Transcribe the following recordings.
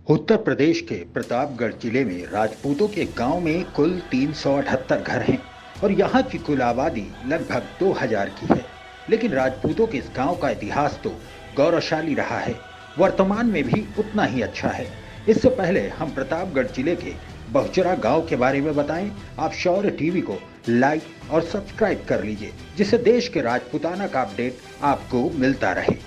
उत्तर प्रदेश के प्रतापगढ़ जिले में राजपूतों के गांव में कुल 378 घर हैं और यहाँ की कुल आबादी लगभग 2000 की है। लेकिन राजपूतों के इस गांव का इतिहास तो गौरवशाली रहा है, वर्तमान में भी उतना ही अच्छा है। इससे पहले हम प्रतापगढ़ जिले के बहुचरा गांव के बारे में बताएं। आप शौर्य टीवी को लाइक और सब्सक्राइब कर लीजिए, जिससे देश के राजपूताना का अपडेट आपको मिलता रहे।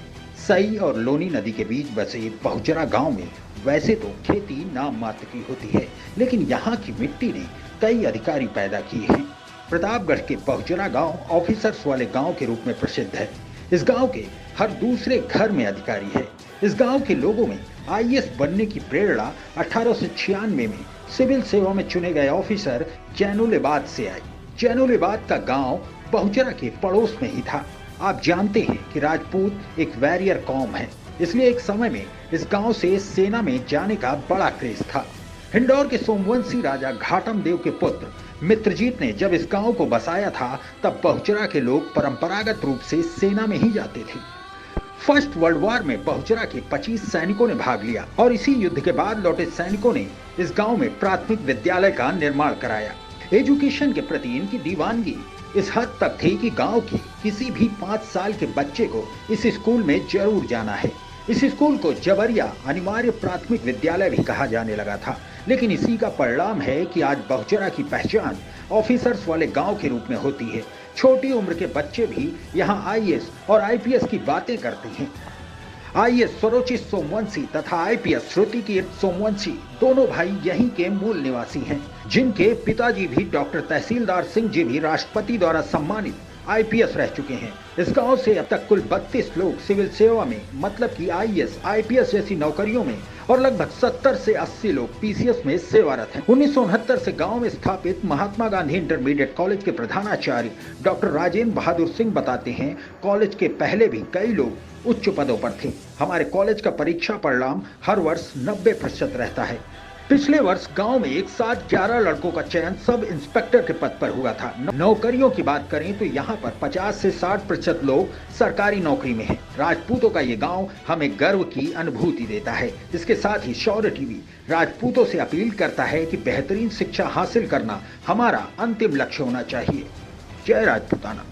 सई और लोनी नदी के बीच बसे बहुचरा गांव में वैसे तो खेती नाम मात्र की होती है, लेकिन यहाँ की मिट्टी ने कई अधिकारी पैदा किए हैं। प्रतापगढ़ के बहुचरा गांव ऑफिसर्स वाले गांव के रूप में प्रसिद्ध है। इस गांव के हर दूसरे घर में अधिकारी है। इस गांव के लोगों में आईएएस बनने की प्रेरणा 1896 में सिविल सेवा में चुने गए ऑफिसर जैनुलाबाद से आई। जैनुलाबाद का गांव बहुचरा के पड़ोस में ही था। आप जानते हैं कि राजपूत एक वैरियर कौम है, इसलिए एक समय में इस गांव से सेना में जाने का बड़ा क्रेज था। हिंडौर के सोमवंशी राजा घाटम देव के पुत्र मित्रजीत ने जब इस गांव को बसाया था, तब बहुचरा के लोग परंपरागत रूप से सेना में ही जाते थे। फर्स्ट वर्ल्ड वॉर में बहुचरा के 25 सैनिकों ने भाग लिया और इसी युद्ध के बाद लौटे सैनिकों ने इस गांव में प्राथमिक विद्यालय का निर्माण कराया। एजुकेशन के प्रति इनकी दीवानगी इस हद तक थी कि गांव के किसी भी 5 साल के बच्चे को इस स्कूल में जरूर जाना है। इस स्कूल को जबरिया अनिवार्य प्राथमिक विद्यालय भी कहा जाने लगा था। लेकिन इसी का परिणाम है कि आज बहुचरा की पहचान ऑफिसर्स वाले गांव के रूप में होती है। छोटी उम्र के बच्चे भी यहाँ आईएएस और आईपीएस की बातें करते हैं। आईएएस स्वरोचित सोमवंशी तथा आईपीएस श्रुति कीर्त सोमवंशी दोनों भाई यहीं के मूल निवासी हैं, जिनके पिताजी भी डॉक्टर तहसीलदार सिंह जी भी राष्ट्रपति द्वारा सम्मानित आईपीएस रह चुके हैं। इस गांव से अब तक कुल 32 लोग सिविल सेवा में, मतलब कि आईएएस आईपीएस जैसी नौकरियों में, और लगभग 70 से 80 लोग पीसीएस में सेवारत हैं। 1969 से गांव में स्थापित महात्मा गांधी इंटरमीडिएट कॉलेज के प्रधानाचार्य डॉक्टर राजेंद्र बहादुर सिंह बताते हैं, कॉलेज के पहले भी कई लोग उच्च पदों पर थे। हमारे कॉलेज का परीक्षा परिणाम हर वर्ष 90% रहता है। पिछले वर्ष गांव में एक साथ 11 लड़कों का चयन सब इंस्पेक्टर के पद पर हुआ था। नौकरियों की बात करें तो यहाँ पर 50 से 60% लोग सरकारी नौकरी में हैं। राजपूतों का ये गांव हमें गर्व की अनुभूति देता है। इसके साथ ही शौर्य टीवी राजपूतों से अपील करता है कि बेहतरीन शिक्षा हासिल करना हमारा अंतिम लक्ष्य होना चाहिए। जय राजपूताना।